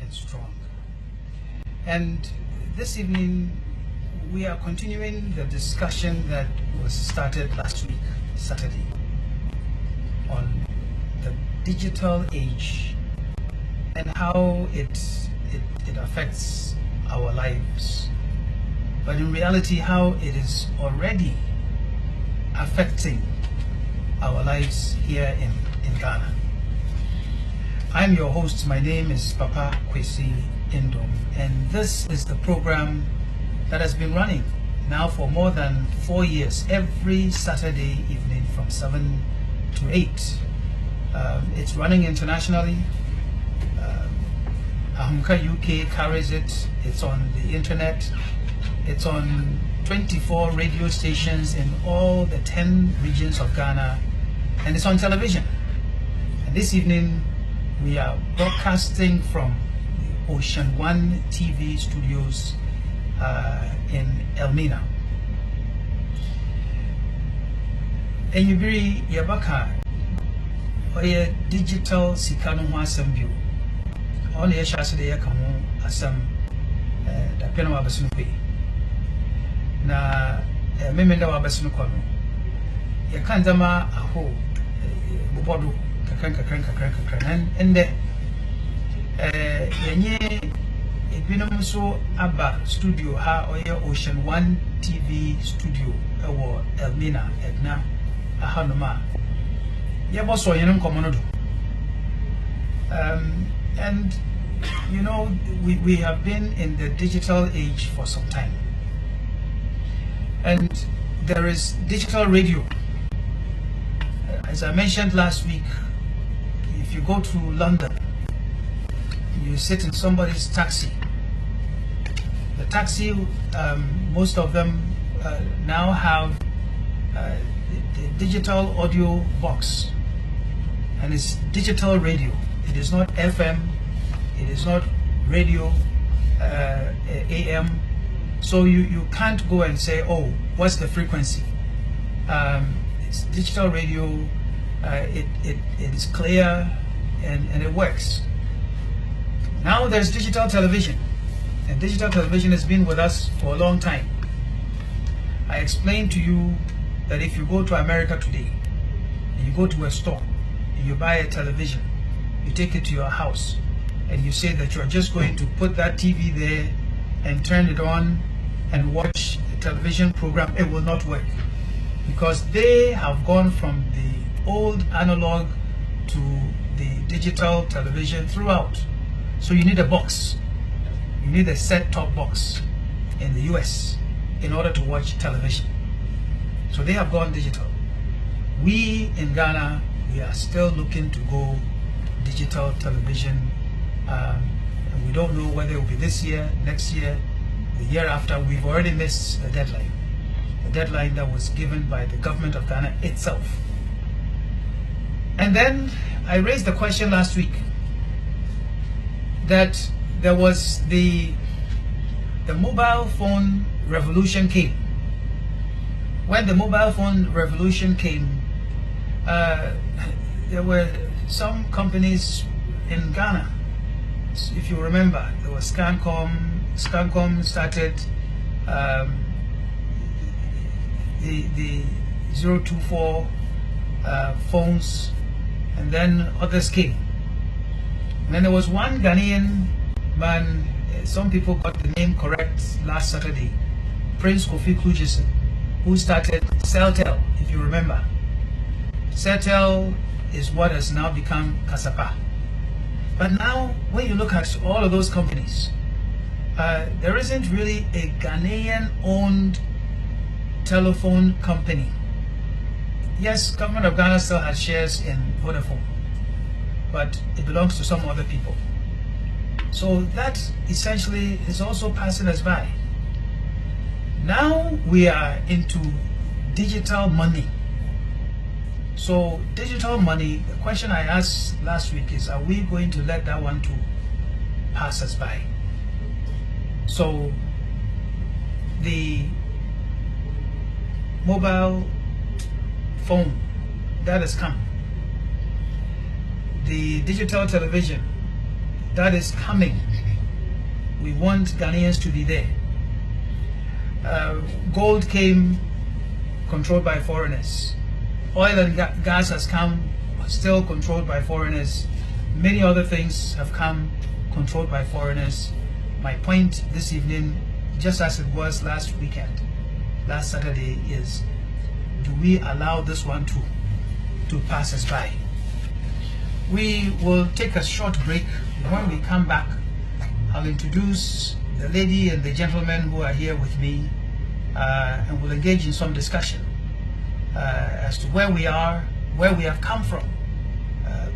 and strong. And this evening, we are continuing the discussion that was started last week, Saturday, on the digital age and how it affects our lives. But in reality, how it is already affecting our lives here in Ghana. I'm your host. My name is Papa Kwesi Nduom, and this is the program that has been running now for more than 4 years, every Saturday evening from 7 to 8. It's running internationally. Ahunka UK carries it. It's on the internet. It's on 24 radio stations in all the 10 regions of Ghana, and it's on television. And this evening, we are broadcasting from the Ocean One TV studios in Elmina. And you bring Yabaka or a digital Sikano Assembly. On the Shasade Yakamu Assam the Penwa Basunque. Na Memenda Wabasunukono. Yakandama Aho Bobodo. And yenye ebinom so aba studio ha oye Ocean One TV studio ewo Elmina Edna ahanoma yebo so yenem komono do. And you know, we have been in the digital age for some time, and there is digital radio. As I mentioned last week, if you go to London, you sit in somebody's taxi. The taxi, most of them now have the digital audio box, and it's digital radio. It is not FM, it is not radio AM, so you can't go and say, oh, what's the frequency? It's digital radio. It is clear and it works. Now there's digital television, and digital television has been with us for a long time. I explained to you that if you go to America today, and you go to a store, and you buy a television, you take it to your house, and you say that you're just going to put that TV there and turn it on and watch a television program, it will not work, because they have gone from the old analog to the digital television throughout. So you need a box. You need a set-top box in the US in order to watch television. So they have gone digital. We in Ghana, we are still looking to go digital television. And we don't know whether it will be this year, next year, the year after. We've already missed the deadline. The deadline that was given by the government of Ghana itself. And then I raised the question last week that there was the mobile phone revolution came. When the mobile phone revolution came, there were some companies in Ghana. If you remember, there was Scancom. Scancom started the 024 phones, and then others came. And then there was one Ghanaian man, some people got the name correct last Saturday, Prince Kofi Klujisen, who started Celtel, if you remember. Celtel is what has now become Kasapa. But now, when you look at all of those companies, there isn't really a Ghanaian-owned telephone company. Yes, government of Ghana still has shares in Vodafone, but it belongs to some other people. So that essentially is also passing us by. Now we are into digital money. So digital money, the question I asked last week is, are we going to let that one too pass us by? So the mobile phone that has come, the digital television that is coming. We want Ghanaians to be there. Gold came controlled by foreigners. Oil and gas has come still controlled by foreigners. Many other things have come controlled by foreigners. My point this evening, just as it was last weekend, last Saturday, is do we allow this one to pass us by? We will take a short break. When we come back, I'll introduce the lady and the gentleman who are here with me, and we'll engage in some discussion as to where we are, where we have come from,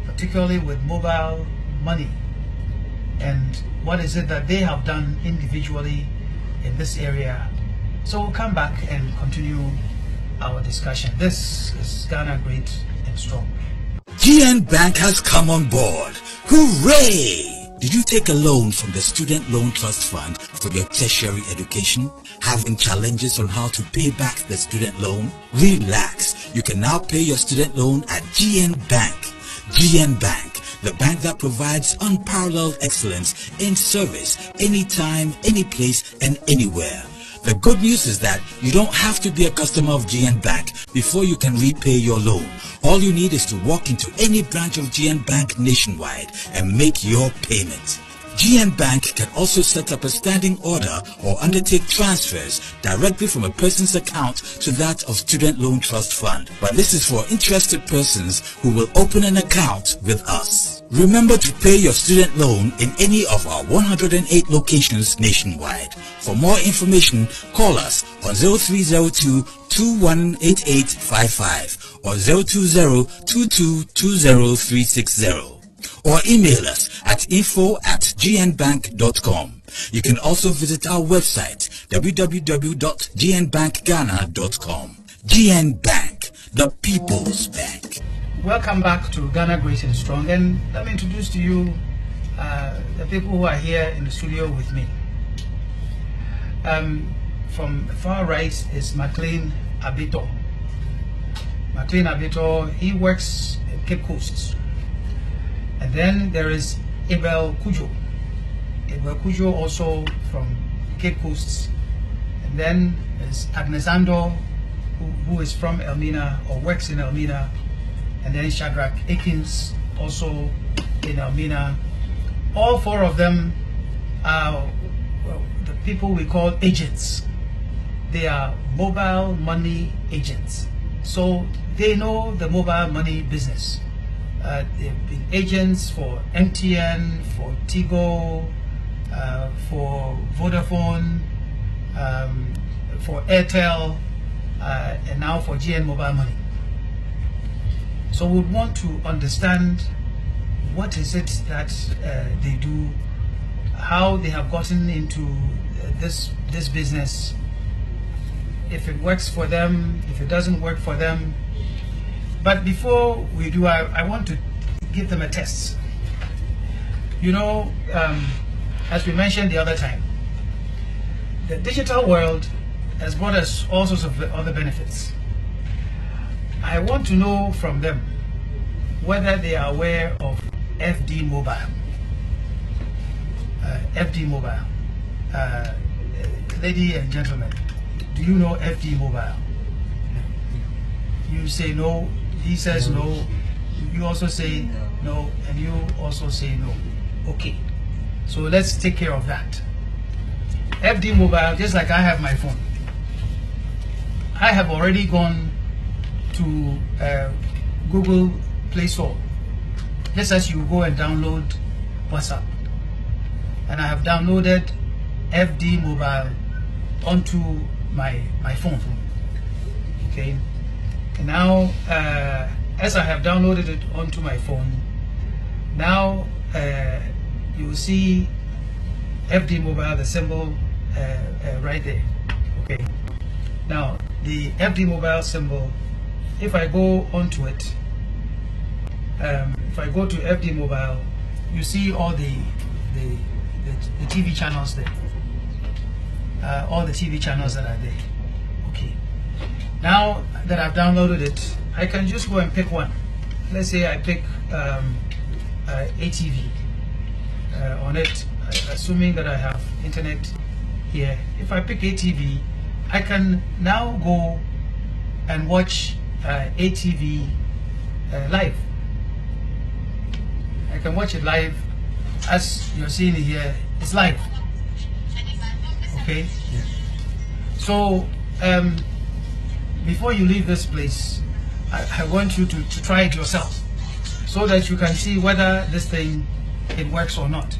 particularly with mobile money, and what is it that they have done individually in this area. So we'll come back and continue our discussion. This is Ghana Great and Strong. GN Bank has come on board. Hooray! Did you take a loan from the Student Loan Trust Fund for your tertiary education? Having challenges on how to pay back the student loan? Relax. You can now pay your student loan at GN Bank. GN Bank, the bank that provides unparalleled excellence in service anytime, any place, and anywhere. The good news is that you don't have to be a customer of GN Bank before you can repay your loan. All you need is to walk into any branch of GN Bank nationwide and make your payment. GN Bank can also set up a standing order or undertake transfers directly from a person's account to that of Student Loan Trust Fund. But this is for interested persons who will open an account with us. Remember to pay your student loan in any of our 108 locations nationwide. For more information, call us on 0302 218855 or 020-2220-360. or email us at info@gnbank.com. You can also visit our website www.gnbankghana.com. GN Bank, the People's Bank. Welcome back to Ghana Great and Strong, and let me introduce to you the people who are here in the studio with me. From the far right is McLean Abito. McLean Abito, he works at Cape Coast. And then there is Abel Kujo. Abel Kujo also from Cape Coast. And then there's Agnesando, who is from Elmina or works in Elmina. And then Shadrach Akins, also in Elmina. All four of them are the people we call agents. They are mobile money agents. So they know the mobile money business. They've been agents for MTN, for Tigo, for Vodafone, for Airtel, and now for GN Mobile Money. So we want to understand what is it that they do, how they have gotten into this business, if it works for them, if it doesn't work for them. But before we do, I want to give them a test. You know, as we mentioned the other time, the digital world has brought us all sorts of other benefits. I want to know from them whether they are aware of FD Mobile. FD Mobile. Lady and gentlemen, do you know FD Mobile? You say no. He says no, you also say no, and you also say no. Okay, so let's take care of that. FD Mobile, just like I have my phone, I have already gone to Google Play Store, just as you go and download WhatsApp. And I have downloaded FD Mobile onto my phone. Okay. And now, as I have downloaded it onto my phone, now you will see FD Mobile, the symbol right there. Okay. Now, the FD Mobile symbol, if I go onto it, if I go to FD Mobile, you see all the TV channels there. All the TV channels that are there. Okay. Now that I've downloaded it, I can just go and pick one. Let's say I pick ATV. on it, assuming that I have internet here. If I pick ATV, I can now go and watch ATV live. I can watch it live. As you're seeing it here, it's live. Okay? Yeah. So, before you leave this place, I want you to try it yourself so that you can see whether this thing, it works or not.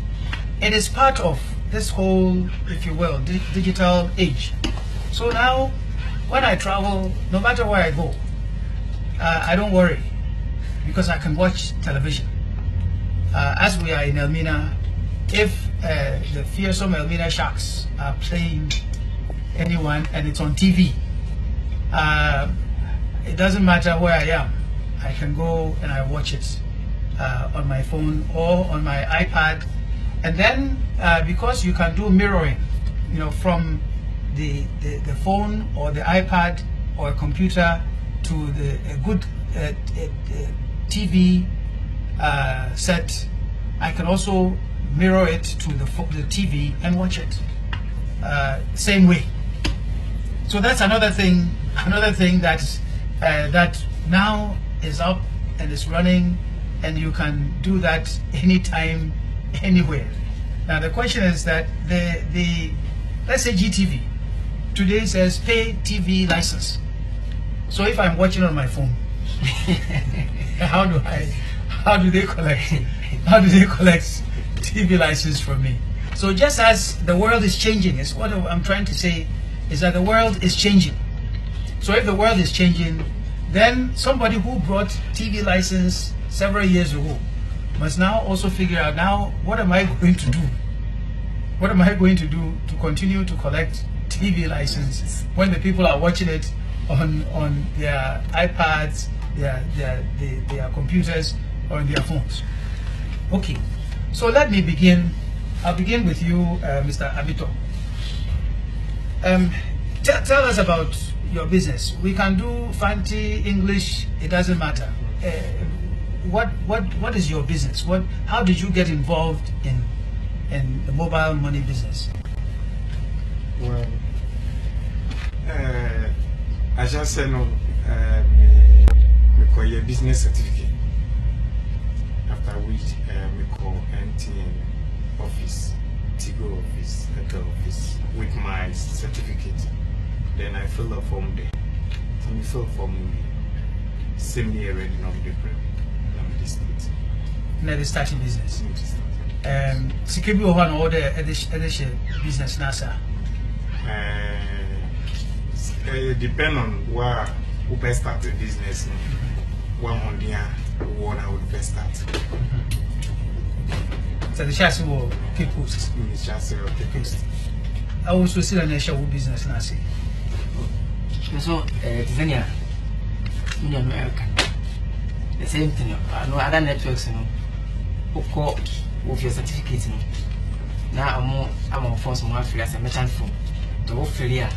It is part of this whole, if you will, digital age. So now, when I travel, no matter where I go, I don't worry because I can watch television. As we are in Elmina, if the fearsome Elmina Sharks are playing anyone and it's on TV, it doesn't matter where I am. I can go and I watch it on my phone or on my iPad. And then because you can do mirroring, you know, from the phone or the iPad or a computer to a good TV set, I can also mirror it to the TV and watch it same way. So that's another thing that that now is up and is running, and you can do that anytime, anywhere. Now the question is that the let's say GTV today says pay TV license. So if I'm watching on my phone, how do they collect TV license from me? So just as the world is changing, is what I'm trying to say is that the world is changing. So if the world is changing, then somebody who brought TV license several years ago must now also figure out, now what am I going to do? What am I going to do to continue to collect TV license when the people are watching it on their iPads, their computers, or on their phones? Okay, so let me begin. I'll begin with you, Mr. Abito. Tell us about your business. We can do fancy English, it doesn't matter. What is your business? How did you get involved in the mobile money business? Well, I just said no. We call a business certificate. After which we call MTN office, Tigo office, Airtel office with my certificate. Then I fill a form there. So we fill a form same year already, not different. Now they starting business. Security over an order edition business NASA. It depends on where we best start the business. One on the one I would best start. So the chassis will keep post. The chassis will keep post. I also see an issue with business NASA. So, Tanzania, in America, the same thing. No other networks, you know, who call with your certificate. Now I'm on phone, some free as a merchant phone. To offer here,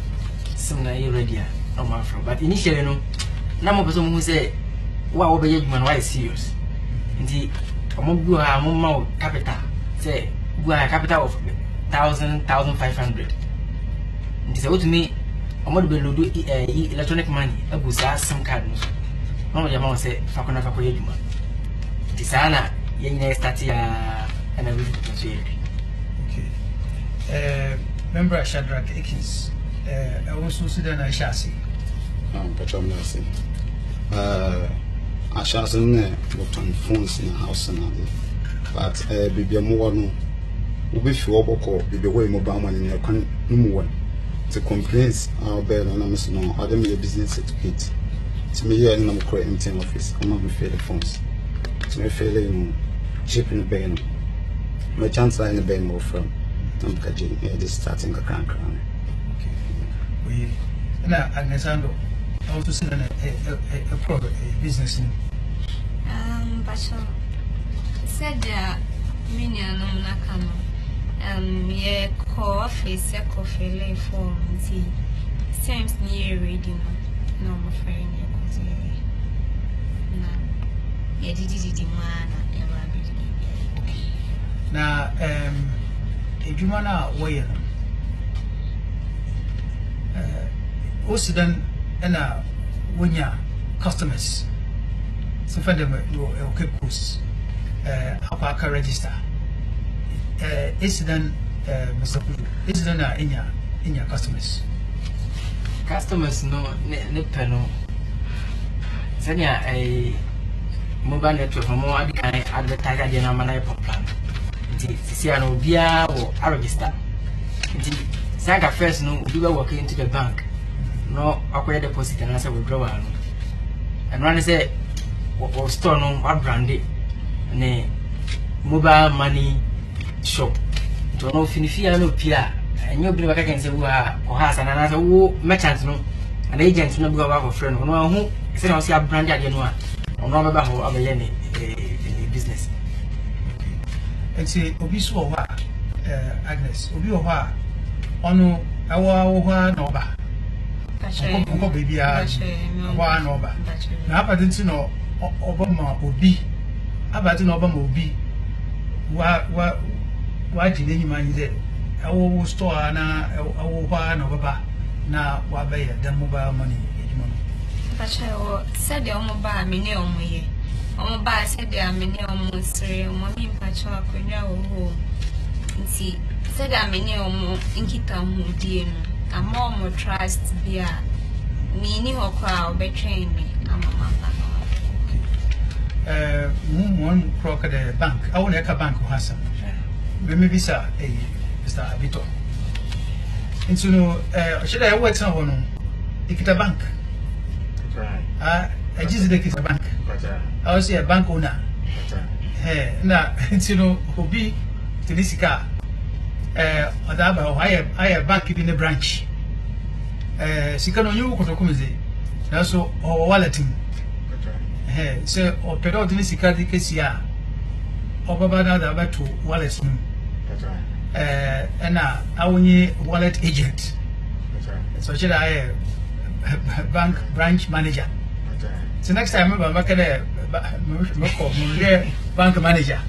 some na ready, no more from. But initially, no, now person who say, "Wow, be you man, why serious?" Indeed, I'm more capital. Say, we are a capital of 1,500. It is to me. I'm going to do electronic money. I will say some card. No, the amount say Fakona Fakoyuma. Tisana, Yang Statia, and I will do. Okay. Member Shadrach Akins. I also see that I shall see. Patron nursing. I shall say, what on phones in the house and all. But be more no. We feel about the way mobile money in your country. To complaints our bed and I'm no, I don't need a business certificate. To me, here in the MTN office, I'm not going to fail the phones. To me, failing cheap in the bed. My chance in the bed more from just starting a crank. Okay. We now, Agnesando, I also see a product, a business. But said there, many are not coming. Yeah, coffee, coffee, form, tea. Seems near reading. No, my friend, yeah, did man. na edwuma na woyɛ no osidan na wonya customers so for them okay course apaka register esidan Mr. Kudu esidan na inya customers no ne peno senya mobile network mo adi kan advertiser dey na mana plan nti sisi ana obia wo register nti sanga first no obi be work into the bank no akoya deposit na say withdrawal no and run say o store no wa branded ne mobile money shop to no finifia no pia enyo bi baka kan say wo ha ko ha sana na say wo merchant no and agent no bi go for friend no hu say na o say branded ade no a ono ba ho abaye ne business and say obi so wa Agnes obi o ha ono awo ha na oba ko baby a wa na oba na abadin no oba ma obi abadin oba ma obi wa jide nyima nze awo store na awo ha na oba na wa ba ye dan mobile money ejuma no Pacha o said your mobile mini omuye omoba said ya mini omu sere omo mi pacha akonya o nti said ya mini omu nkita hu die no ama omo trust bia mini hokra obetwen mi amama one crook at the bank. I will make a bank who has some. Maybe, sir, Mr. Abito. And so, should I work someone? If it's a bank, I just think it's a bank. I was a bank owner. Now, you know, who be to this car. I have bank in the branch. Sikano, you could come also or walleting. So, or pedal to this car, the KCR. Or Baba, the back to wallet. And now I only wallet agent. So, should I bank branch manager? So, next time I'm back at a bank manager.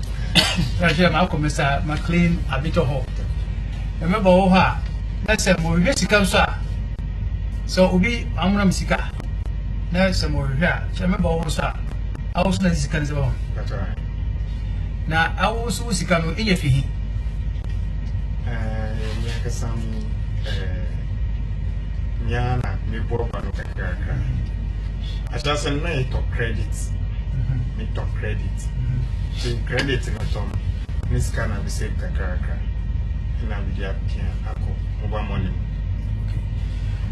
Malcolm Mr. McLean Abito Hall. Remember, oh, that's a more risk. So, Ubi, I'm going to Sika. That's a more here. Remember, also, I was not this kind of one. Now, I was also Sikano in your fee. Some Yana, me bought a cracker. I just send me to credits. Me to credit. So, credit in a tom. Miss Canna be saved a cracker. And I'm the mobile money.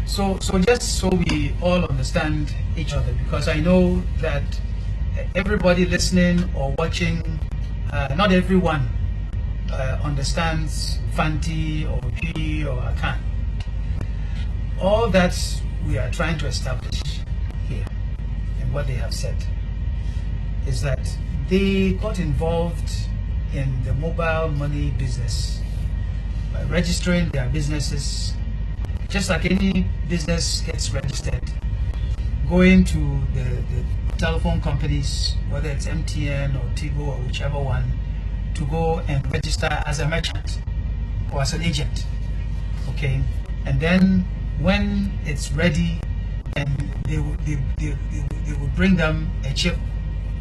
So just so we all understand each other, because I know that everybody listening or watching, not everyone understands Fanti or P or Akan. All that we are trying to establish here and what they have said is that they got involved in the mobile money business by registering their businesses. Just like any business gets registered, going to the telephone companies, whether it's MTN or Tigo or whichever one, to go and register as a merchant or as an agent. Okay, and then when it's ready, and they will bring them a chip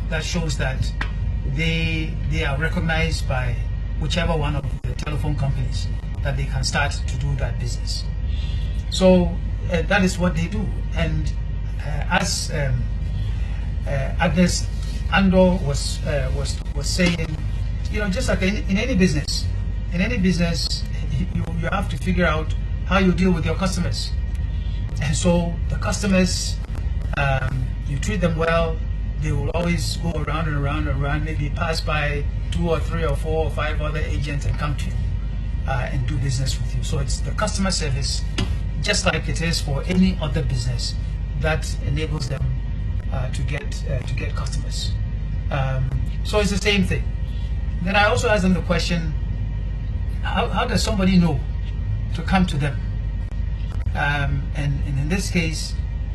that shows that they are recognized by whichever one of the telephone companies that they can start to do that business. So that is what they do, and as Agnes Ando was saying, you know, just like in any business, you have to figure out how you deal with your customers, and so the customers, you treat them well. They will always go around and around and around, maybe pass by 2 or 3 or 4 or 5 other agents and come to you and do business with you. So it's the customer service, just like it is for any other business, that enables them to get customers. So it's the same thing. Then I also asked them the question, how does somebody know to come to them? And in this case,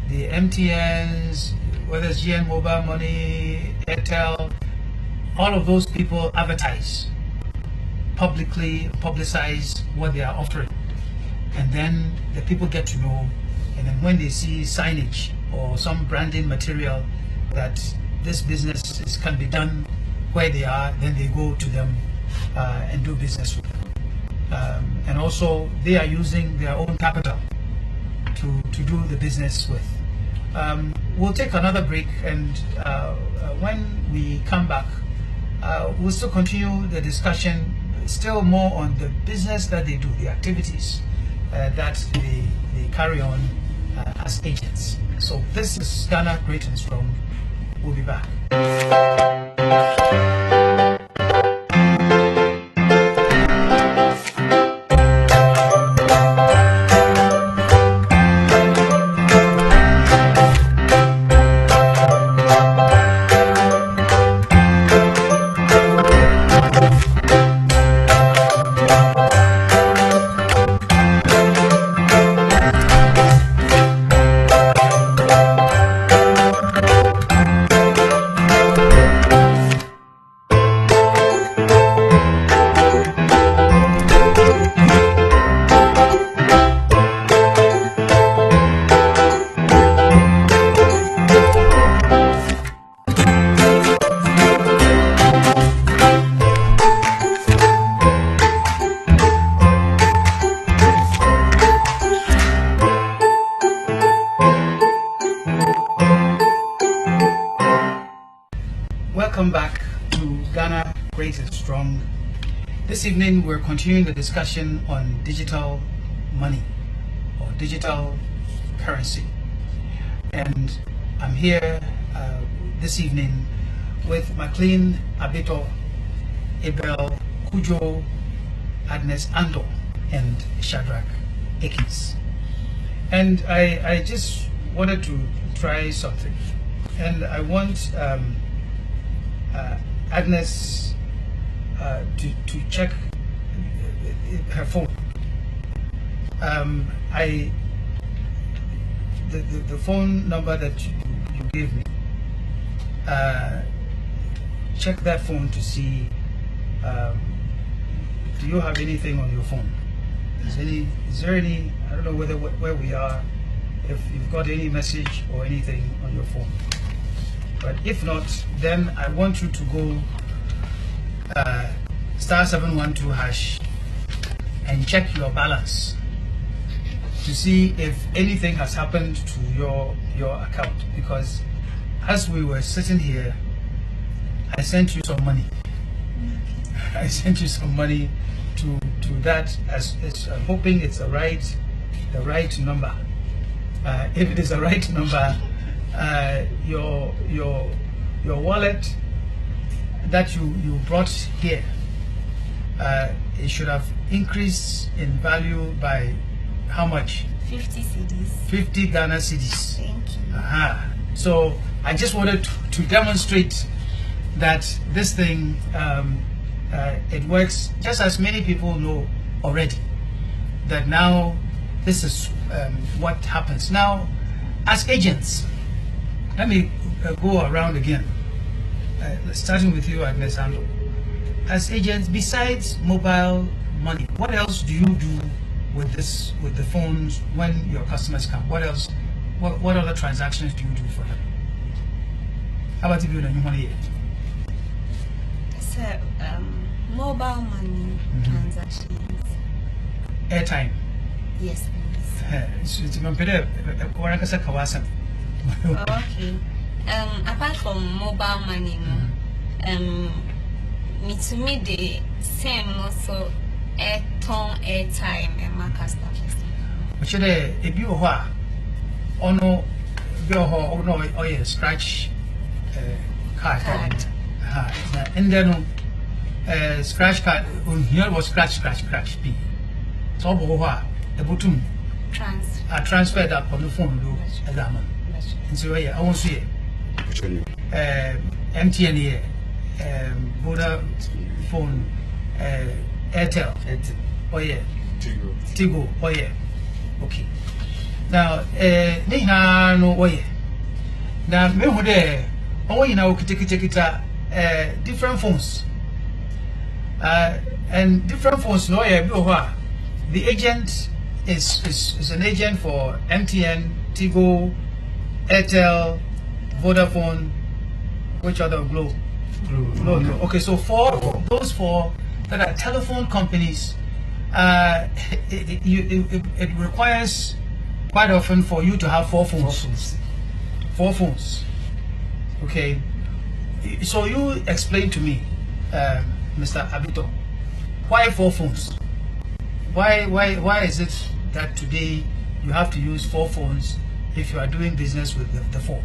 the MTNs, whether it's GN Mobile Money, Airtel, all of those people advertise. publicly publicize what they are offering, and then the people get to know, and then when they see signage or some branding material that this business can be done where they are, then they go to them and do business with them. And also they are using their own capital to do the business with. We'll take another break, and when we come back, we'll still continue the discussion, still more on the business that they do, the activities that they carry on as agents. So this is Ghana Great and Strong. We'll be back. Welcome back to Ghana Great and Strong. This evening we're continuing the discussion on digital money or digital currency, and I'm here this evening with McLean Abito, Abel Kujo, Agnes Ando, and Shadrach Akins. And I just wanted to try something, and I want Agnes to check her phone. The phone number that you gave me, check that phone to see, do you have anything on your phone? Is there any, I don't know where we are, if you've got any message or anything on your phone. But if not, then I want you to go *712# and check your balance to see if anything has happened to your account. Because as we were sitting here, I sent you some money. I sent you some money to that, as I'm hoping it's the right number. If it is the right number, your wallet that you brought here, it should have increased in value by how much? 50 cedis. 50 Ghana cedis. Thank you. So I just wanted to demonstrate that this thing, it works, just as many people know already, that now this is what happens. Now, as agents, let me go around again, starting with you, Agnes Ando. As agents, besides mobile money, what else do you do with the phones when your customers come? What else? What other transactions do you do for them? How about if you don't money? So, mobile money transactions. Airtime. Yes, please. Okay. Apart from mobile money, me to me the same also airtime and my customers. Which if you are ono or scratch card. And then scratch card here was scratch B. So the bottom transfer that on the phone do examine. And so I won't see it. MTN Vodafone, Airtel, oh yeah, Tigo, oh yeah. Okay. Now, no, oh yeah. Now, me there, oh you know, different phones. And different phones. No, yeah, the agent is an agent for MTN, Tigo, Airtel, Vodafone, which other Glo? Glo. Okay, so those four that are telephone companies, it requires quite often for you to have four phones. Four phones. Okay. So you explain to me, Mr. Abito, why four phones? Why is it that today you have to use four phones if you are doing business with the phone?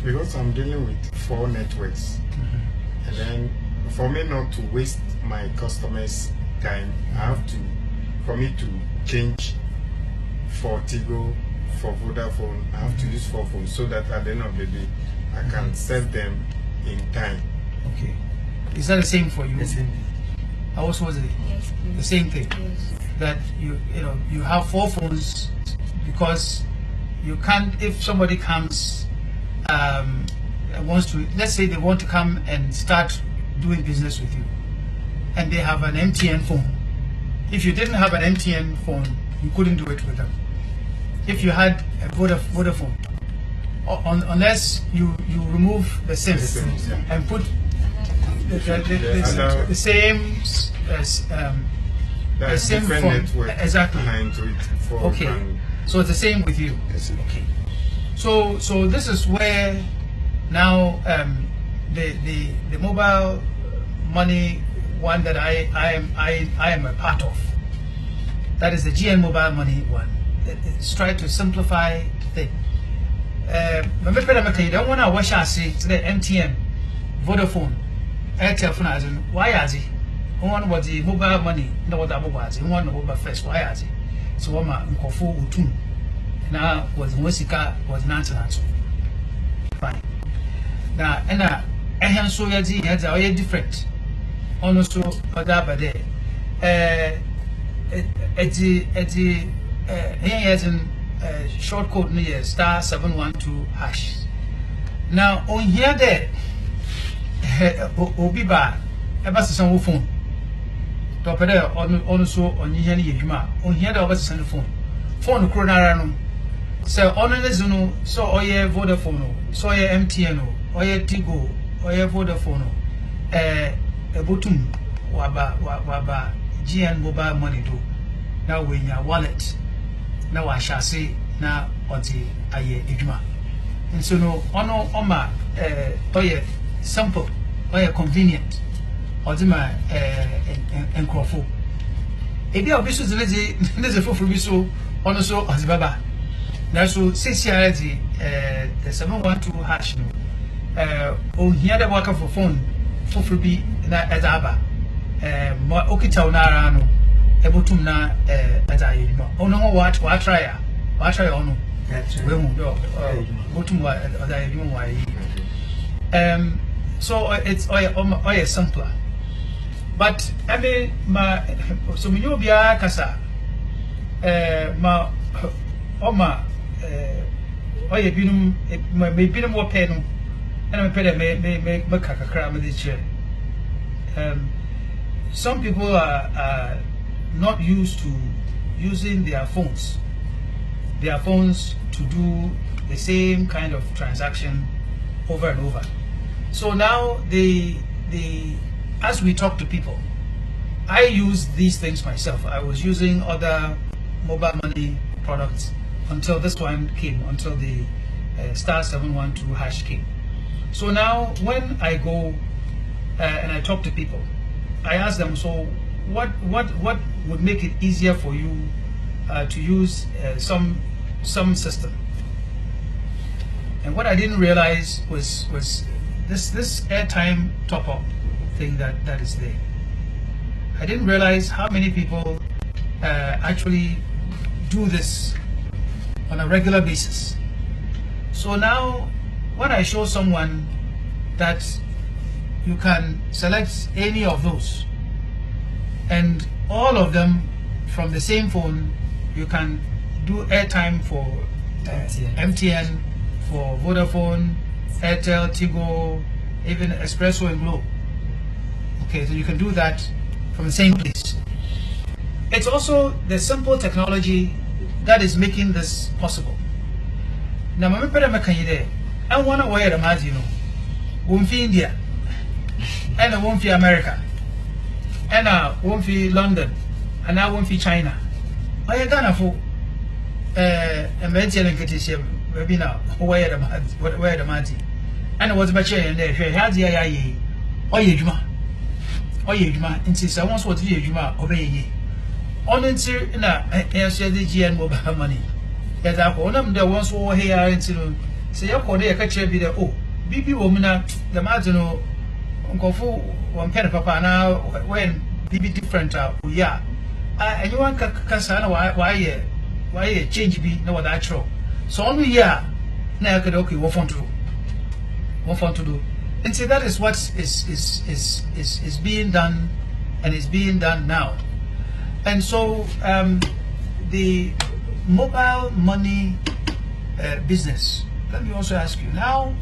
Because I'm dealing with 4 networks, and then for me not to waste my customers' time, for me to change for Tigo, for Vodafone, I have to use 4 phones so that at the end of the day I can serve them in time. Okay. Is that the same for you? The same. How was it? Yes, please. The same thing. Yes. That you have 4 phones because you can't, if somebody comes wants to, let's say they want to come and start doing business with you and they have an MTN phone. If you didn't have an MTN phone, you couldn't do it with them. If you had a Vodafone, unless you remove the SIMs and put the same That's same different phone. network Exactly. behind to it. Okay. So it's the same with you. Yes, sir. Okay. So this is where now the mobile money one that I am a part of. That is the GN mobile money one. It's trying to simplify things. I don't want to watch us say to the MTN, Vodafone, Airtel phone as in why is it? One was the mobile money, no what mobile is one mobile first, why is it? So one man Nkofo Utum now was Musika was Nancy. Fine. Now and I so yazi has all different. Also other but there here's in short code near *712#. Now on here there Obiba ever some phone. Top there also on here on here there was send phone. Phone Cronarano. So on the Zuno, so oye Vodafone, so oye MTN, oye Tigo, oye Vodafone, Botum waba GN mobile money do. Now when your wallet, now I shall say now on the aye ejuma. And so no ono oma oye simple, oye convenient, or the ma encrofo. Ebi obisu zilezi for biso ono so azibaba. Now so 6 years the 712# no on here the worker for phone for free na ezaba mo okita unara no ebotum na ezayi no ono what try ono we mu botum wa ezayi mu wa yi so it's oya simpler, but I mean ma so me obia kasa ma oma oye binum me binum wo pe no and me pe de me kakakra me de some people are not used to using their phones to do the same kind of transaction over and over. So now as we talk to people, I use these things myself. I was using other mobile money products until this one came, until the *712# came. So now when I go and I talk to people, I ask them, so what would make it easier for you to use some system? And what I didn't realize was this airtime top-up thing that is there. I didn't realize how many people actually do this on a regular basis. So now when I show someone that you can select any of those and all of them from the same phone, you can do airtime for MTN, for Vodafone, Airtel, Tigo, even Espresso and Glo. Okay, so you can do that from the same place. It's also the simple technology that is making this possible. Now, my parents are there. I want to wear them as you know. One for India, and one for America, and one for London, and now one for China. I Ghana for emergency and get maybe now wear them as and was my chair and there. Has the IA. Oh, Juma, insist I once was the Juma obey ye. On answer na answer the GN mobile money. As I own them, there once war here into say, your corner catch be the oh, BB woman, the marginal Uncle Fu, one pen papa now when BB different yeah. And you want Cassana why change be no natural. So only yeah, now could okay, what fun to do. And see that is what is being done and is being done now. And so the mobile money business, let me also ask you now,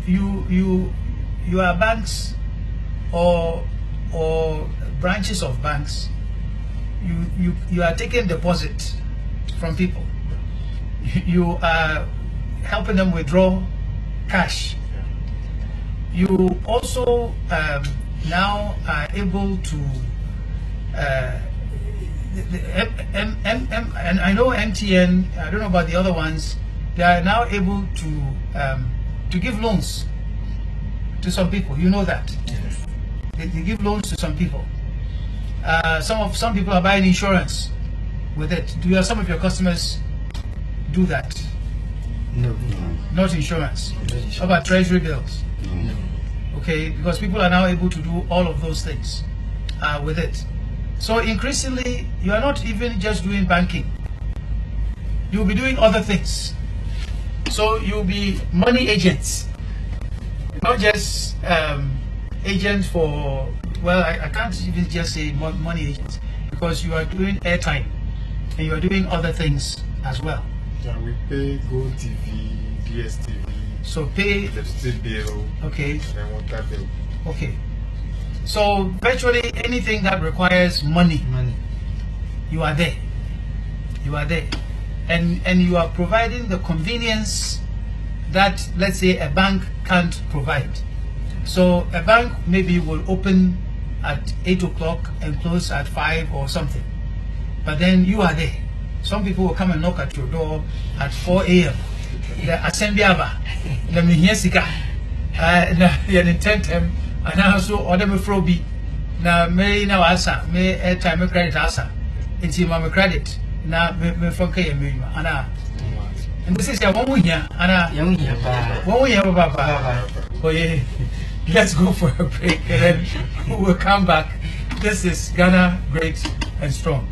you are banks or branches of banks, you are taking deposit from people, you are helping them withdraw cash. You also now are able to and I know MTN, I don't know about the other ones, they are now able to give loans to some people. You know that. Yes. They give loans to some people. Some people are buying insurance with it. Do some of your customers do that? No. Not insurance. How about treasury bills? No. Okay, because people are now able to do all of those things with it. So increasingly, you are not even just doing banking. You'll be doing other things. So you'll be money agents, not just agents for, well, I can't even just say money agents, because you are doing airtime and you are doing other things as well. Yeah, we pay Go TV, DSTV. So pay Electricity bill. Okay. And water bill. Okay. So virtually anything that requires money, you are there. You are there. And you are providing the convenience that, let's say, a bank can't provide. So a bank maybe will open at 8 o'clock and close at 5 or something. But then you are there. Some people will come and knock at your door at 4 a.m. The assembly aba, the mihiasika, the intent, and also order me frobi. Now, may now answer, may airtime credit answer. It's in my credit. Now, me from Kaya, and this is your 1 year, Anna. 1 year, Papa. Oh, yeah. Let's go for a break and then we will come back. This is Ghana Great and Strong.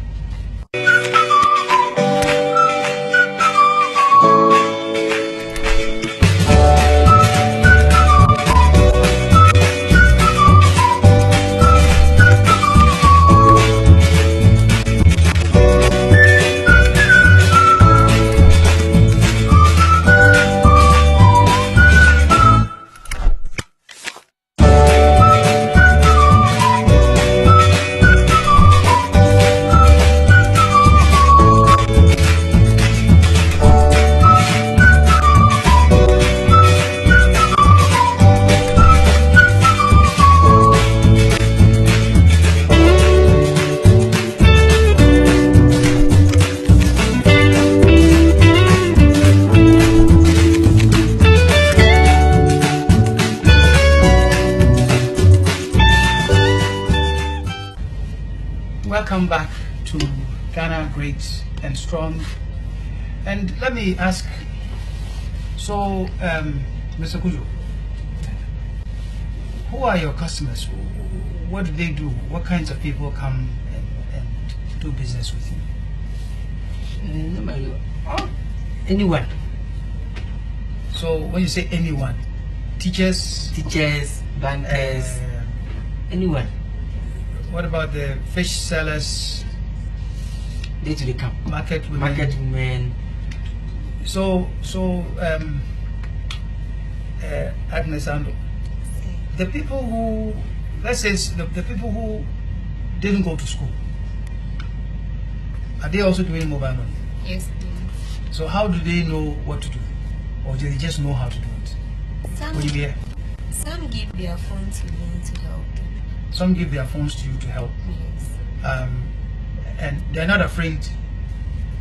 Welcome back to Ghana Great and Strong. And let me ask, so Mr. Kujo, who are your customers? What do they do? What kinds of people come and do business with you? Anyone. So when you say anyone, teachers, bankers, anyone. What about the fish sellers? They to the camp. Market women. So Agnes Ando, the people who let's say the people who didn't go to school, are they also doing mobile money? Yes, please. So how do they know what to do? Or do they just know how to do it? Some give their phone to me to help them. Some give their phones to you to help. Yes. And they're not afraid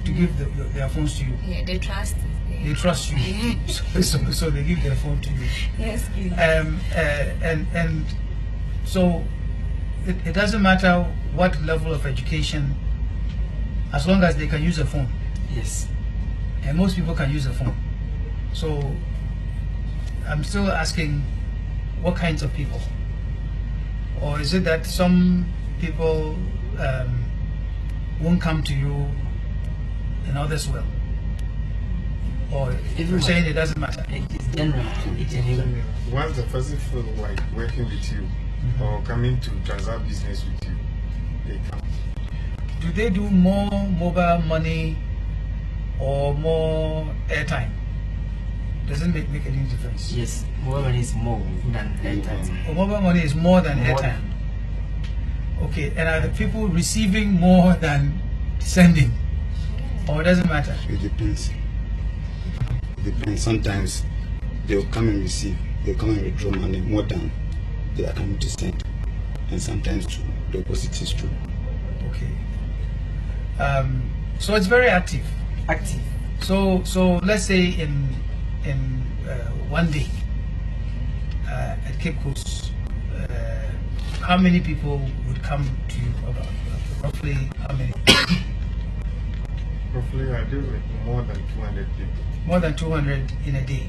to give their phones to you. Yeah, they trust us. They trust you. so they give their phone to you. Yes, please. And so it doesn't matter what level of education, as long as they can use a phone. Yes. And most people can use a phone. So I'm still asking, what kinds of people? Or is it that some people won't come to you and others will? Or if you're saying it doesn't matter? It's general. It's general. Once the person feels like working with you or coming to transact business with you, they come. Do they do more mobile money or more airtime? Does it make any difference? Yes, mobile money is more than airtime. Oh, mobile money is more than airtime. Okay, and are the people receiving more than sending? Or it doesn't matter? It depends. It depends. Sometimes they'll come and receive, they'll come and withdraw money more than they are coming to send. And sometimes true. The opposite is true. Okay. So it's very active. Active. So let's say in one day at Cape Coast, how many people would come to you? About roughly how many? Roughly, I do with more than 200 people. More than 200 in a day.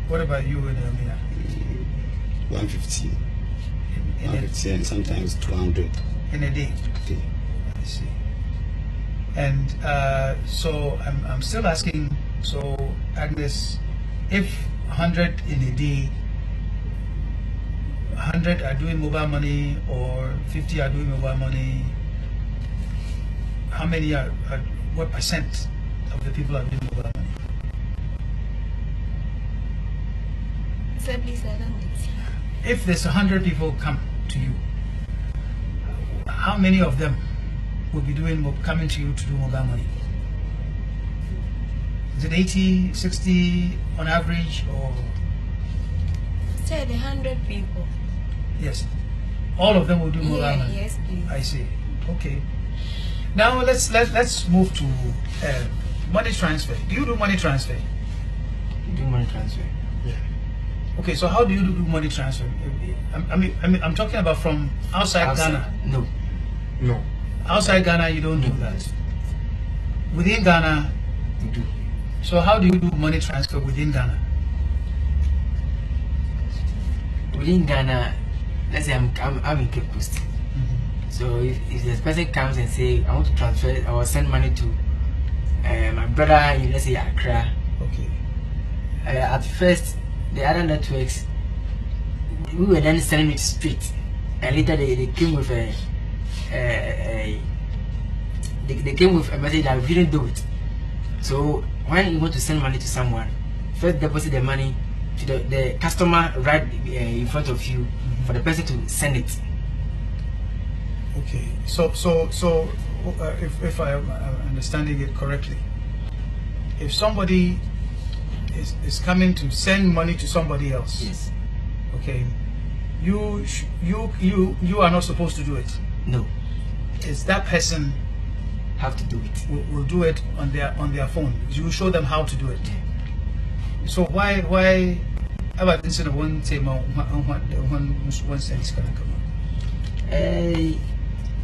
What about you in Elmina? 150. 150 and sometimes 200. In a day? Okay. I see. And so I'm still asking, so Agnes, if 100 in a day, 100 are doing mobile money or 50 are doing mobile money, how many are what percent of the people are doing mobile money? 77. If there's 100 people come to you, how many of them will be coming to you to do mobile money? Is it 80, 60 on average, or? Said 100 people. Yes. All of them will do mobile money? Yes, please. I see. Okay. Now let's move to money transfer. Do you do money transfer? Do money transfer. Yeah. Okay, so how do you do money transfer? I'm talking about from outside Ghana. No. No. Outside Ghana, you don't do that. Within Ghana, You do. so how do you do money transfer within Ghana? Within Ghana, let's say I'm in Cape Coast. So if this person comes and say I want to transfer or send money to my brother in, let's say, Accra. Okay. At first, the other networks, we were then sending it straight, and later they came with a message that we didn't do it. So when you want to send money to someone, first deposit the money to the customer right in front of you for the person to send it. Okay. So if I am understanding it correctly, if somebody is coming to send money to somebody else, Yes. okay, you are not supposed to do it. No. It's that person Have to do it. will do it on their phone. You show them how to do it. So why about instead of one time one cent can come on?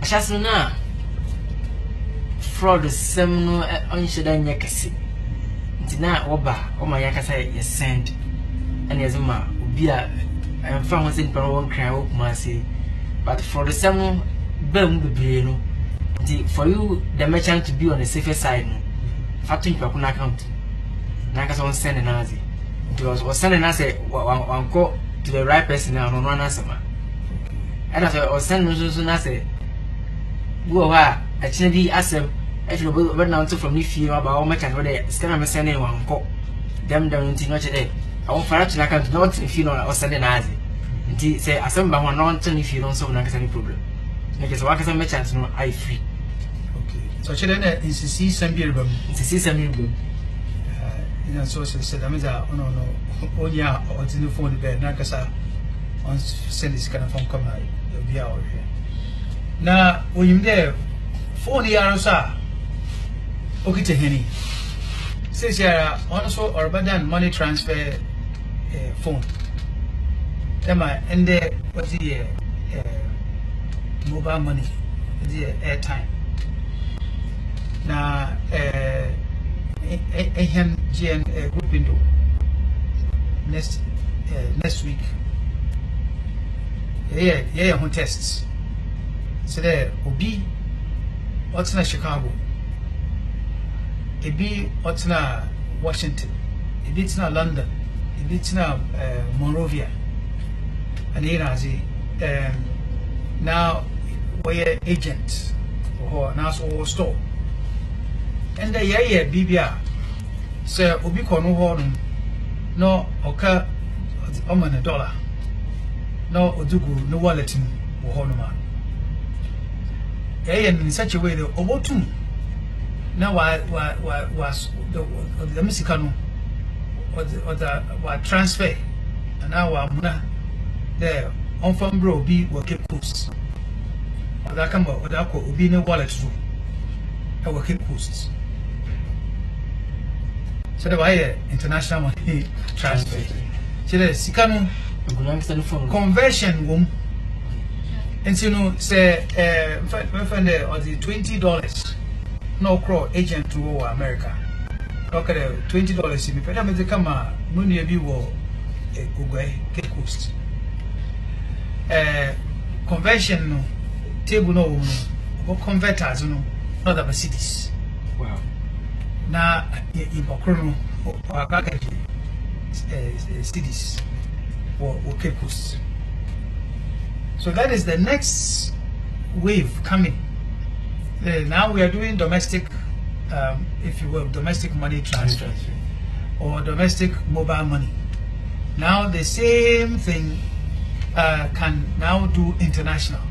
Ashasuna fraud semno on sheda nyakasi. Ntina oba o ma yakasa ye send and yazuma obi a emfa ho se npa won kran wo kuma se, but for the semno bam bebre no. For you, the merchant, to be on the safer side, factoring per account. Nakasa on send an nazi. It was sending us one call to the right person now on one answer. And as I was sending so I say, go actually ask them if you will now from the fear about how much and what they scan sending one call. Them down into not today. I won't fire to account not if you know or sending nazi. nti say assemble one no nten if you don't solve na any problem na kese wa kese me chance no I free. Okay, so children in CC Sambiribam you know, so said that means that no onya or the phone bed na kasa on send this kind of phone come be out here now when you there phone here sir okay to henny says here also or than money transfer phone them and there what the mobile money the airtime now GN group window next week. Yeah, on tests. So there Obi what's in Chicago, Ebi what's in Washington, Ebi it's in London, Ebi it's in Monrovia, and here now we're agent or now so store. And the BBR say Obi kono horn no oka $1 no odugu no wallet wo hono man in such a way the obotum now was the Mexicano or the transfer and now amuna there on from bro be work costs or that come or that will be no wallet too I work costs. So the why international money transfer. So the sikano conversion room. And so no say find or the $20 no crow agent to America. Okay, $20 if you pay them to come no near you will get cost. Conversion no table no converters no not the cities. Wow. Now, in Bokrono or cities or Cape Coast. So that is the next wave coming. Now we are doing domestic, if you will, domestic money transfer or domestic mobile money. Now the same thing can now do international.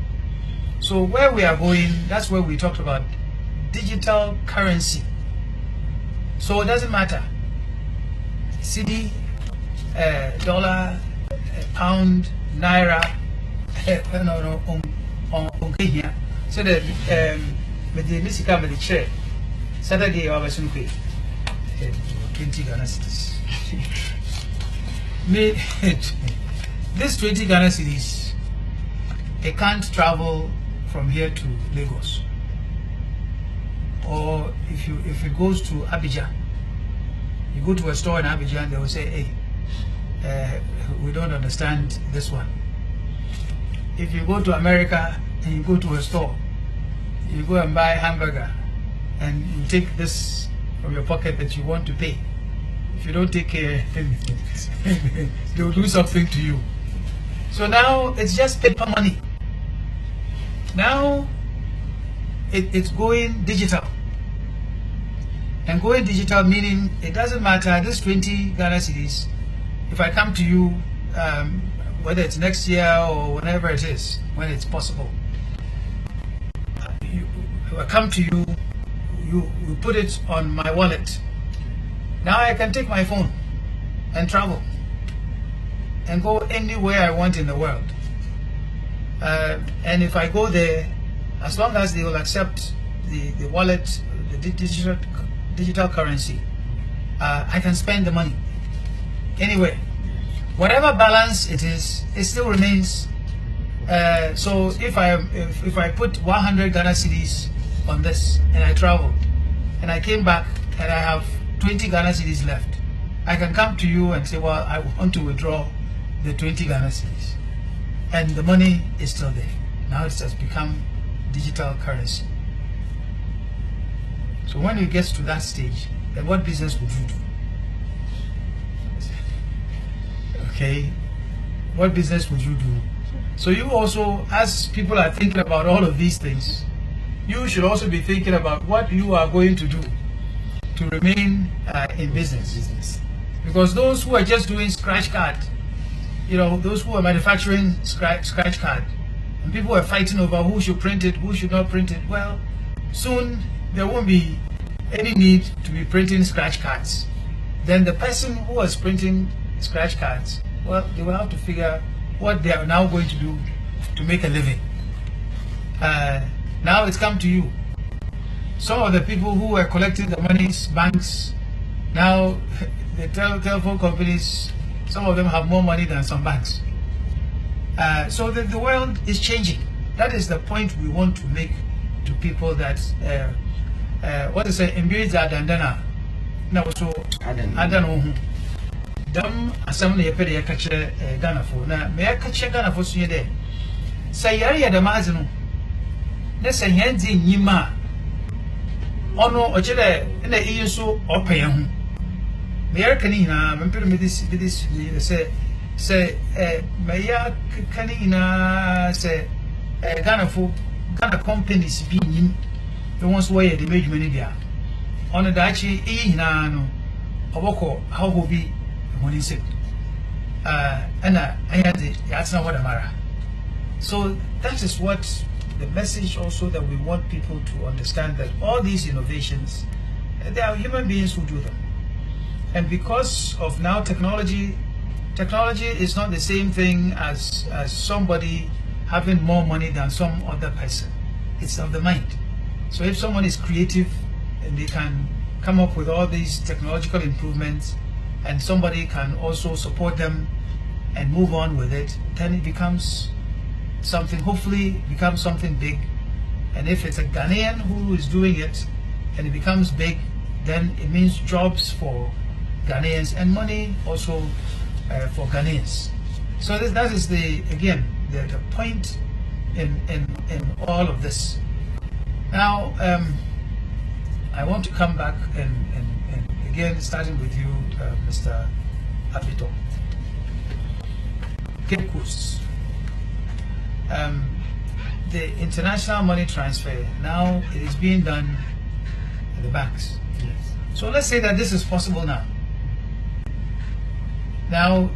So where we are going, that's where we talked about digital currency. So it doesn't matter. CD, dollar, pound, naira, on Kenya. So that with the Missika with the chair, Saturday I was in 20 Ghana cities. This 20 Ghana cities, it can't travel from here to Lagos. Or if it goes to Abidjan, you go to a store in Abidjan, they will say, hey, we don't understand this one. If you go to America and you go to a store, you go and buy a hamburger and you take this from your pocket that you want to pay. If you don't take care, they will do something to you. So now it's just paper money. Now it's going digital. And going digital meaning it doesn't matter, this 20 Ghana cedis, if I come to you, whether it's next year or whenever it is, when it's possible, if I come to you, you put it on my wallet. Now I can take my phone and travel and go anywhere I want in the world. And if I go there, as long as they will accept the wallet, the digital currency, I can spend the money anywhere. Whatever balance it is, it still remains. So if I put 100 Ghana cedis on this and I travel and I came back and I have 20 Ghana cedis left, I can come to you and say, well, I want to withdraw the 20 Ghana cedis, and the money is still there. Now it has become digital currency. So when it gets to that stage, then what business would you do? Okay, what business would you do? So you also, as people are thinking about all of these things, you should also be thinking about what you are going to do to remain in business. Because those who are just doing scratch card those who are manufacturing scratch card, and people were fighting over who should print it, who should not print it. Well, soon there won't be any need to be printing scratch cards. Then the person who was printing scratch cards, well, they will have to figure what they are now going to do to make a living. Now it's come to you. Some of the people who were collecting the monies, banks, now the telephone companies, some of them have more money than some banks. So the world is changing. That is the point we want to make to people, that what is it? Embrace dandana. Now so adano dam assembly e pede catch Ghana for. Na me catch Ghana for so there. Say yari da mazino. Na say henzi nyima. Ono ochele na iyin so open ho. Me yari kani na me pede me this say me ya kani na say Ghana companies be nyim. The ones where they make money there. On the dachi no oboko how will be when he said and I had the that's not what amara. So that is what the message also, that we want people to understand, that all these innovations, there are human beings who do them. And because of now technology is not the same thing as somebody having more money than some other person. It's of the mind. So if someone is creative and they can come up with all these technological improvements, and somebody can also support them and move on with it, then it becomes something, hopefully becomes something big. And if it's a Ghanaian who is doing it and it becomes big, then it means jobs for Ghanaians and money also for Ghanaians. So that is the point in all of this. Now, I want to come back and again, starting with you, Mr. Abito. Cape Coast. The international money transfer, now it is being done at the banks. Yes. So let's say that this is possible now. Now,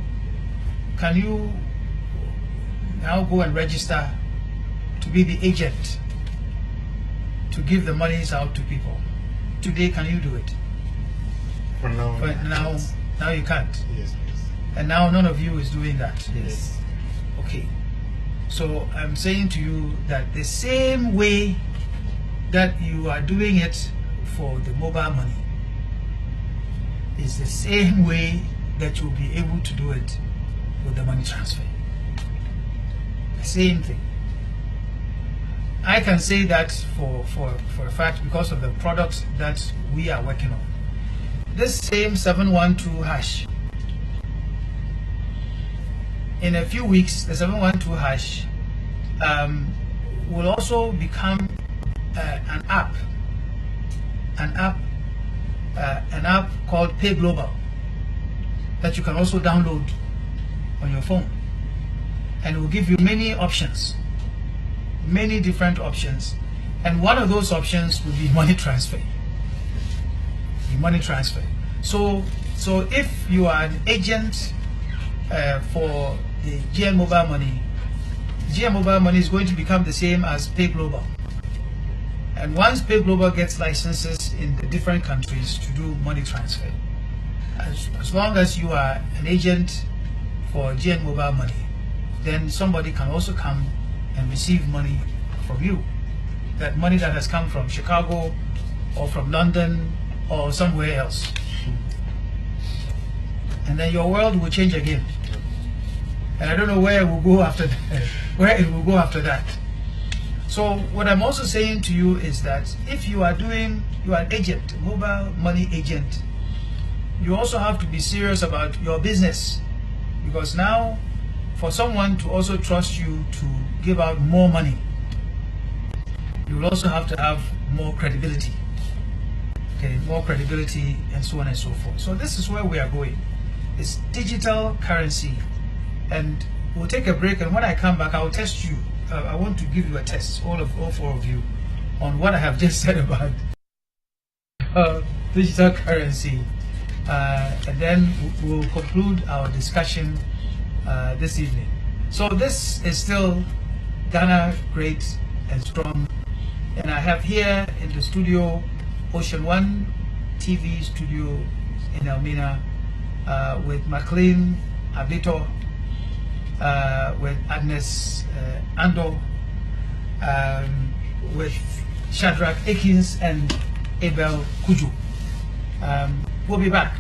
can you now go and register to be the agent to give the monies out to people? Today, can you do it? For now. But now you can't. Yes. And now none of you is doing that. Yes. Okay. So I'm saying to you that the same way that you are doing it for the mobile money is the same way that you'll be able to do it with the money transfer. The same thing. I can say that for a fact because of the product that we are working on. This same 712 hash, in a few weeks, the 712 hash will also become an app called Pay Global that you can also download on your phone, and it will give you many options, many different options, and one of those options will be money transfer. So if you are an agent for the GN Mobile Money is going to become the same as Pay Global. And once Pay Global gets licenses in the different countries to do money transfer, as long as you are an agent for GN Mobile Money, then somebody can also come and receive money from you. That money that has come from Chicago or from London or somewhere else. And then your world will change again. And I don't know where it will go after that. So what I'm also saying to you is that if you are an agent, mobile money agent, you also have to be serious about your business, because now for someone to also trust you to give out more money, you will also have to have more credibility. Okay, more credibility and so on and so forth. So this is where we are going. It's digital currency. And we'll take a break, and when I come back, I'll test you. I want to give you a test, all four of you, on what I have just said about digital currency. And then we'll conclude our discussion this evening. So this is still Ghana Great and Strong, and I have here in the studio Ocean One TV studio in Elmina with McLean Abito, with Agnes Ando, with Shadrach Akins and Abel Kuju. We'll be back.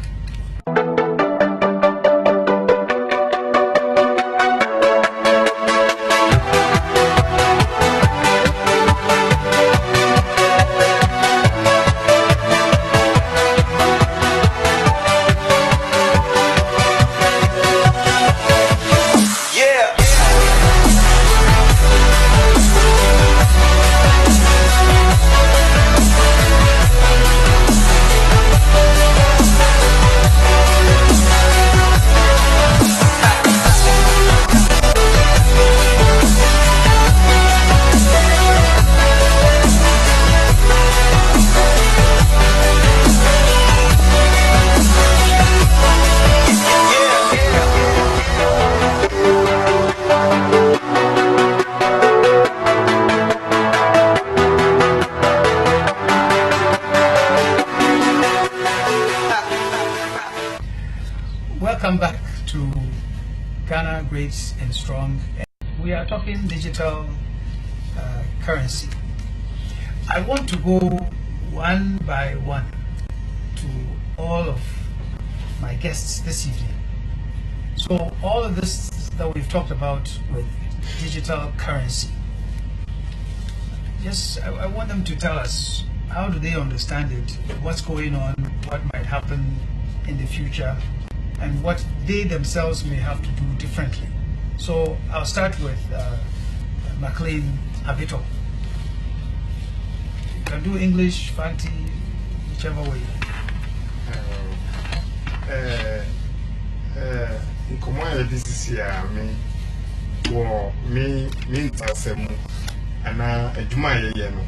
Welcome back to Ghana Great and Strong. We are talking digital currency. I want to go one by one to all of my guests this evening. So all of this that we've talked about with digital currency, just I want them to tell us, how do they understand it, what's going on, what might happen in the future, and what they themselves may have to do differently. So I'll start with McLean Abito. You can do English, Fanti, whichever way. Nkomo this year me ntasemu ana adwuma ye no.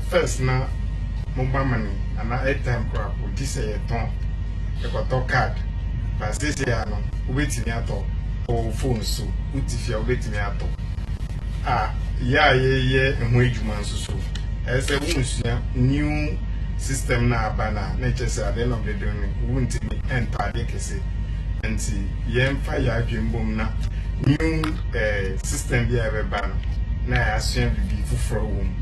First na mobile money and airtime crap with this ton a card. But this year, no, waiting at all or phone so, if you're waiting at all. Yeah, and wage man so. As a new system now, banner, nature at the end of the day, won't me and party say. And see, yam fire game boom now. New system be ever banner. Now I assume to be for womb.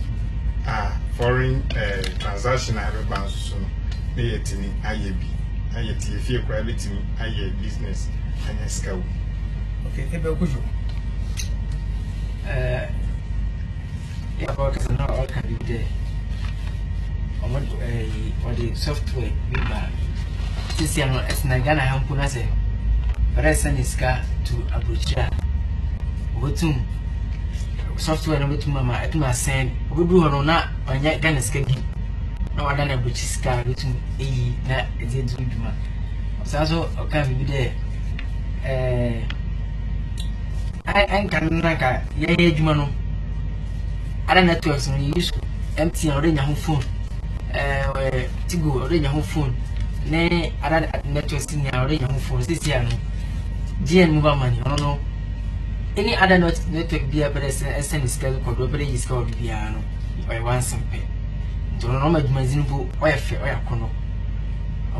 Foreign transaction I have been so they to me IAB. IAT if you private to me IA business and a scout. Okay, Abel Kuju. Yeah, because now all can be there. I want or the software be bad. This year, as Nagana Hampuna say, but I send his car to Abuja. Wotum. Software no betu mama etuma send obedu hono na onya Ghana skagi na wada na buchi car betu eyi na ezedu duma so oka bi de I can naka ye duma no ada networks no use MTN already nya phone Tigo already nya phone ne ada networks ni already nya phone sisi ya no GN mobile money no any other network be able to send a scale code over the scale of piano or one simple. Don't know my Mazinbu or a fair or cono.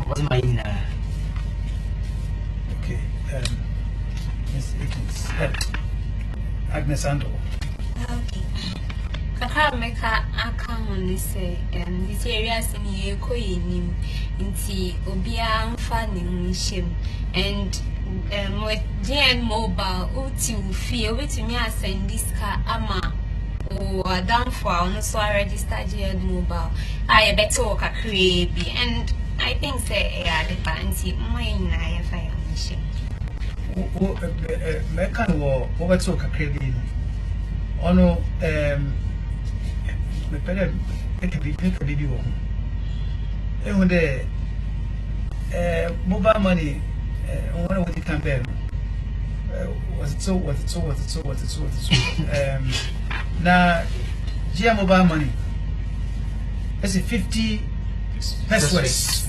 What's my Okay, Miss Akins, Agnes Ando. Okay. Kaka meka aka honi say this areas in ye ko yenim nti obia mfa ne him and with GN Mobile uti ufie wetumi asend this car ama o adam for on so register GN Mobile I better work a creepy and I think say the fancy mine na fa him meka no wo better work a creepy ono me pere make a video mobile money what would you compare was it so now GM mobile money let's say 50 pesos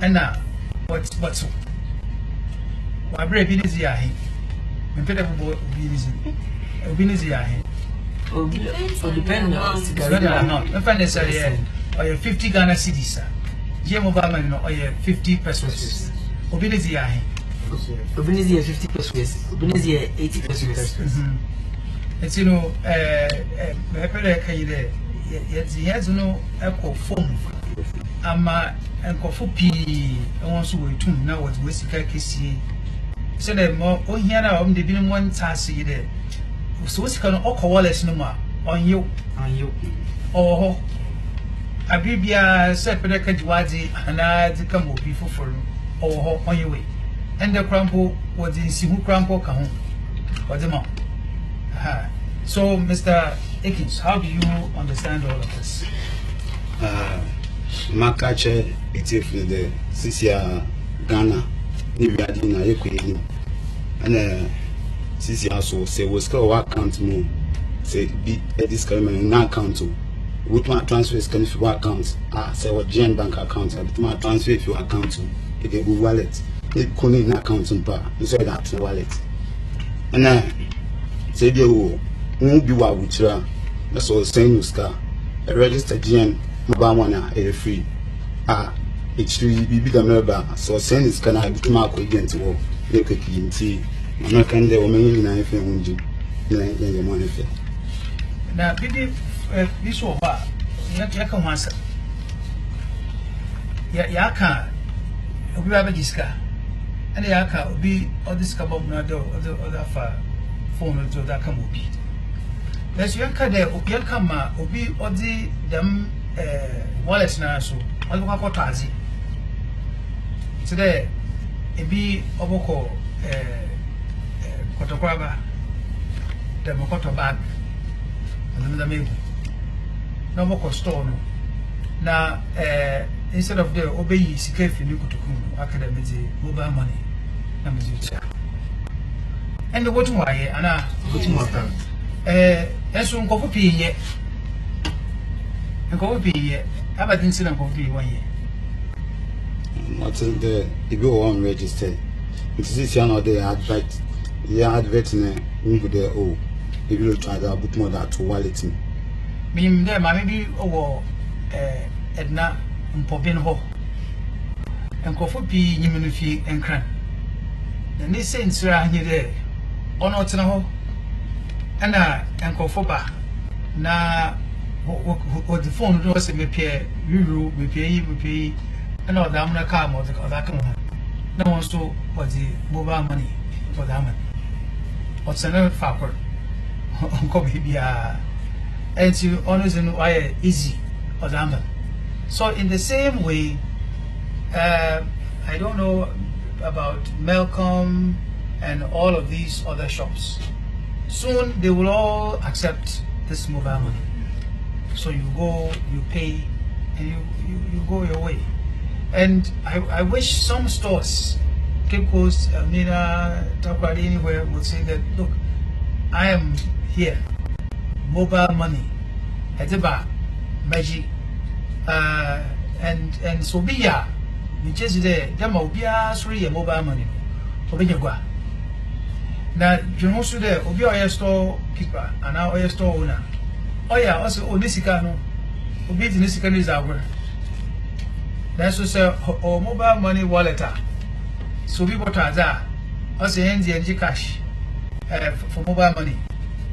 and now what's so why brave is here in pay for is here depending on not necessarily or 50 Ghana cedis Jim Obama or 50 pesos obedience here Obedience 50 pesos obedience 80 pesos it's you know yes no echo phone ama enkofo pi won so wetum na what we sika kesi so the mo ohia na om de bi no one task yi de so sika no okọ wallet no ma onyo oh abibia se pede ka jiwaji ana di ka mo bi foforo oh onyo we and the crampo was in sihu crampo ka ho what the so Mr. Akins, how do you understand all of this? Makache itif the Sisia Ghana Nibiadina Equini and Sisia so say was called account more say be a disclaimer na account with my transfers can if you account say what Gen Bank account with my transfer if you account it get wallet it couldn't account you say that wallet and say you won't be what with you. That's all saying you scar a registered GM mobile money free. It's really be the member. So send this can I be mark again to work. They could see American there were many knife and you the money fair. Now, this will bar. You can answer. Ya can't. We have a disca. And the aka will be all this carbon other phone to that come be. Let's yanka there, yanka ma, obi odi them wallets na so, all the tazi. Today, it be oboko kotokraba, the mokoto bag, and the mail. No more store no. Now, instead of the obey sikef in Yukutukum, academic mobile money, and the bottom why, and I go to more. As soon go for P yet. And go P yet. Have I didn't see them go P 1 year? What's the go on register? It's this year they advert. Yeah, adverting there. Oh, if you try to put more that to wallet. Mean there, maybe over Edna and Popin Ho and go for P. Nimunifi and Cran. Then they say, sir, here or not in a hole. And Kofoba na what the phone was me pay you we pay and all the amna car or that come on. No one so was the mobile money for the man. What's another factor? Uncle Bibia and you honors and why easy or the man. So in the same way, I don't know about Malcolm and all of these other shops. Soon they will all accept this mobile money. So you go, you pay, and you go your way. And I wish some stores, Cape Coast, Mina, Takwari, anywhere, would say that, look, I am here, mobile money, Eteba, Magic, and so be ya, which is there, there will be a mobile money. Now, you know, so there, Obi Oya store keeper and now Oya store owner. Oh, yeah, also Onisicano, Obi the Nisicano is our. That's also or mobile money wallet. So we bought that. Also, NG cash for mobile money.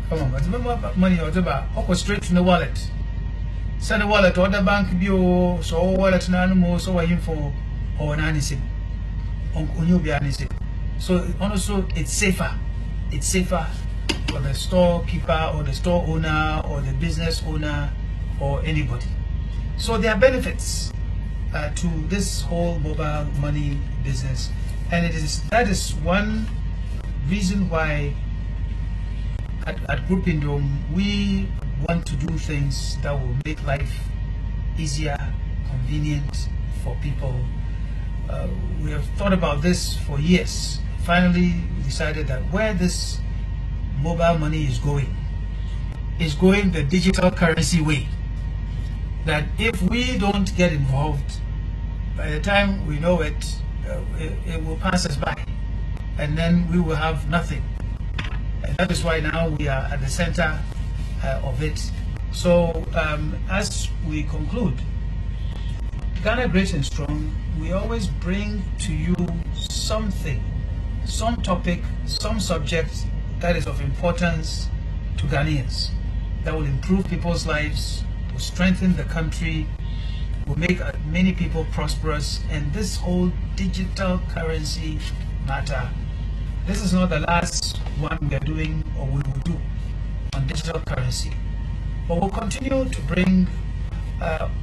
Come on, but mobile money or the straight to the wallet. Send the wallet or the bank bio, so wallet no so I for or an anisip. On you be anisip. So also it's safer. It's safer for the storekeeper or the store owner or the business owner or anybody. So there are benefits to this whole mobile money business, and that is one reason why at Group Nduom we want to do things that will make life easier, convenient for people. We have thought about this for years. Finally, we decided that where this mobile money is going the digital currency way. That if we don't get involved by the time we know it, it will pass us by, and then we will have nothing. And that is why now we are at the center of it. So as we conclude, Ghana Great and Strong, we always bring to you something, some topic, some subject that is of importance to Ghanaians, that will improve people's lives, will strengthen the country, will make many people prosperous. And this whole digital currency matter, this is not the last one we are doing or we will do on digital currency, but we'll continue to bring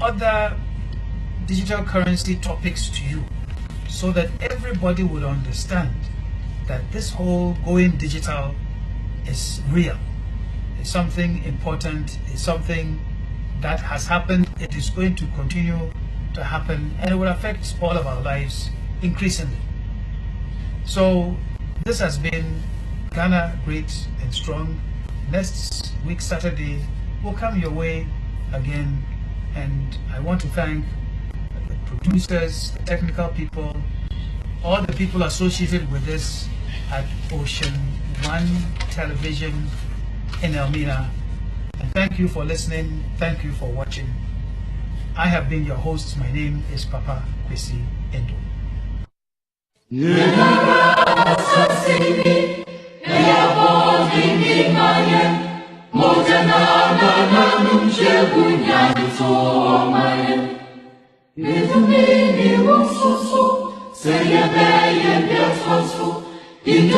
other digital currency topics to you, so that everybody would understand that this whole going digital is real. It's something important. It's something that has happened. It is going to continue to happen, and it will affect all of our lives increasingly. So this has been Ghana Great and Strong. Next week, Saturday, will come your way again, and I want to thank the producers, the technical people, all the people associated with this at Ocean One Television in Elmina. And thank you for listening. Thank you for watching. I have been your host. My name is Papa Kwesi Nduom. In